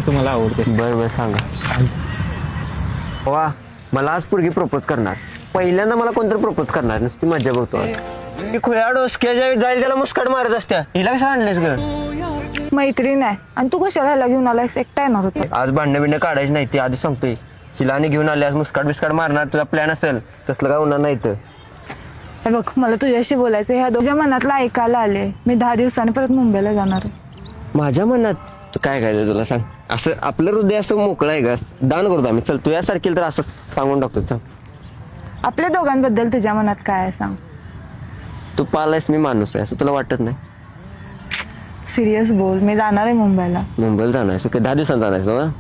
तुम्हाला आवडते. बरं बरं सांगा. वा मला आज पोरगी प्रपोज करणार. पहिल्यांदा मला कोणतरी प्रपोज करणार. नुसती मजा बघतो आज. खुल्या डोसक्या जाईल त्याला मुस्काट मारत असत्या. हिला कसं आणलेस ग? मैत्रीण आहे आणि तू कशाला ह्याला घेऊन आलायस? एकटा येणार होता. आज भांडणं बिंडणं काढायची नाही ती आधी सांगतोय. हिलाने घेऊन आल्यास मुस्काट बिस्काट मारणार. तुझा प्लॅन असेल तसलं काय होणार नाही तर. हे बघ मला तुझ्याशी बोलायचं. ह्या तुझ्या मनातलं ऐकायला आले. मी 10 दिवसांनी परत मुंबईला जाणार आहे. माझ्या मनात काय काय तुला सांग. असं आपलं हृदय असं मोकळं आहे का? दान करतो आम्ही. चल तुझ्यासारखी तर असं सांगून टाकतो. सांग आपल्या दोघांबद्दल तुझ्या मनात काय आहे सांग. तू पालायस मी माणूस आहे असं तुला वाटत नाही? सिरियस बोल. मी जाणार आहे मुंबईला. मुंबईला जाणार 10 दिवसांत जाणार.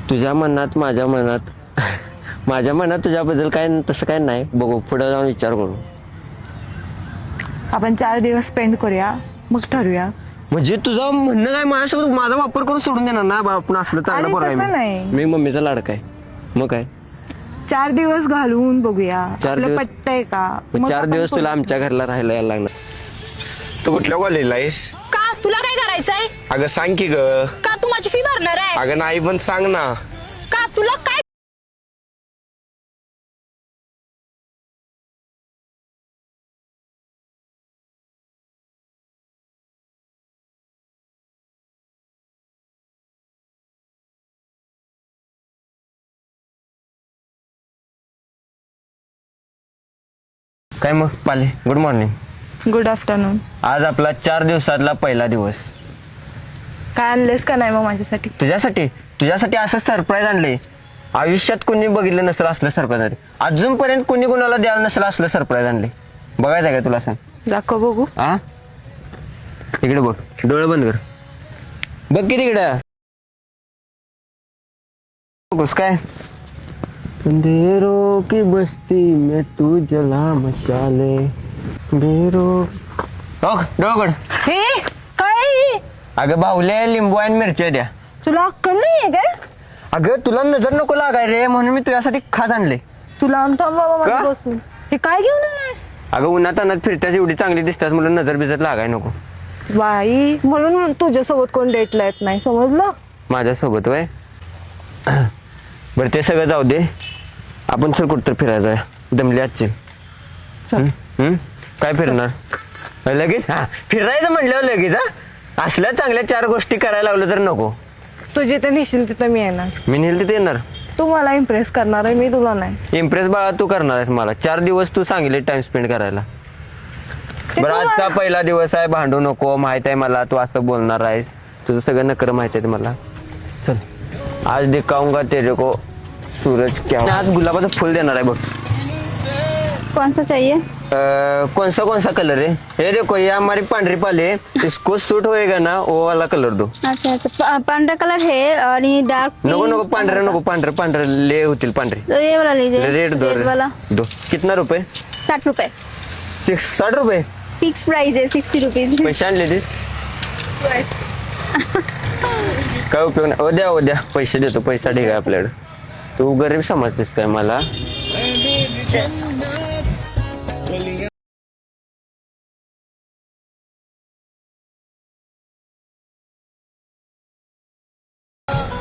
तुझ्या मनात माझ्या मनात तुझ्याबद्दल काय तसं काय नाही. बघू पुढे जाऊन विचार करू. आपण 4 दिवस स्पेंड करूया मग ठरूया. म्हणजे तुझं म्हणणं काय माझ्यासोबत माझा वापर करून सोडून देणार ना? आपण असलं अरे चांगलं तसं बरं नाही. मी मम्मीचा लाडका आहे. मग काय 4 दिवस घालवून बघूया. 4 आपलं दिवस? पटतंय का? मग 4 आपण दिवस तुला करू. आमच्या घरला राहायला यायला लागणार. तू कुठल्या कॉलेजला आहेस? का तुला काय करायचंय? अगं सांग की ग. का तू माझी फी भरणार आहे? अगं नाही पण सांग ना. का तुला काय? काय मग पाले गुड मॉर्निंग. Good afternoon. आज आपला 4 दिवसातला पहिला दिवस. काय आणलेस का नाही मग माझ्यासाठी? तुझ्यासाठी असं सरप्राईज आणले. आयुष्यात कोणी बघितलं नसेल असलं सरप्राईज आणले. अजूनपर्यंत कोणी कोणाला द्यायला नसेल असलं सरप्राईज आणले. बघायचं काय तुला? सांग. दाखव बघू. हा इकडे बघ. डोळे बंद कर. बघ की तिकडं. बघूस काय? अंधेरों की बस्ती में तू जला मशाले. अंधेरों डोळगड. हे काय? अगं बाहुल्या लिंबू आणि मिरच्या द्या. तुला अक्कल नाहीये काय? अगं तुला नजर नको लागाय रे म्हणून मी तुझ्यासाठी खास आणले. तुला आमचा बाबा का? मध्ये बसून हे काय घेऊन आलास? अगं उन्हात अनात फिरत्यास एवढी चांगली दिसतात म्हणून नजर बिजर लागाय नको. बाई म्हणून तुझ्यासोबत कोण डेटला येत नाही. समजलं? माझ्यासोबत वय. बरं ते सगळं जाऊ दे. आपण चल कुठं फिरायचं आहे. दमली आजची. चल. काय फिरणार लगेच? हा फिरायचं म्हणल्यावर लगेच. हा असल्या चांगल्या 4 गोष्टी करायला लावलं तर नको. तू जिथे नेशील तिथं मी येणार. मी नेल तिथे येणार. तू मला इम्प्रेस करणार आहे. मी तुला नाही. इम्प्रेस बाळा तू करणार आहेस मला. 4 दिवस तू सांगितले टाइम स्पेंड करायला. बरं आजचा पहिला दिवस आहे. भांडू नको. माहित आहे मला तू असं बोलणार आहेस. तुझं सगळं नकर माहित आहे मला. चल आज दिखाऊंगा तेरे को सूरज क्या. आज गुलाबाचं फुल देणार आहे बघ. कौन सा चाहिए? कौन सा कलर है? ये देखो ये हमारी पांढरी पाली है. इसको सूट होएगा ना वो वाला कलर दो. अच्छा अच्छा पांडा कलर है और ये डार्क नको पांढरे ले होतील पांढरे. तो ये वाला लीजिए. रेड दो. रेड वाला दो. कितना रुपए? 60 रुपए. 60 रुपए. फिक्स प्राइस है 60 रुपीज. पैसे आणले तीस. काय उपयोग नाही. उद्या पैसे देतो. पैसा ठीक आहे आपल्याकडे. तू गरीब समजतेस काय मला?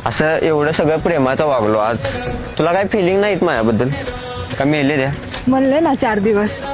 असं एवढं सगळं प्रेमाचं वागलो आज. तुला काय फिलिंग नाहीत माझ्याबद्दल? का मेले द्या म्हणले ना 4 दिवस.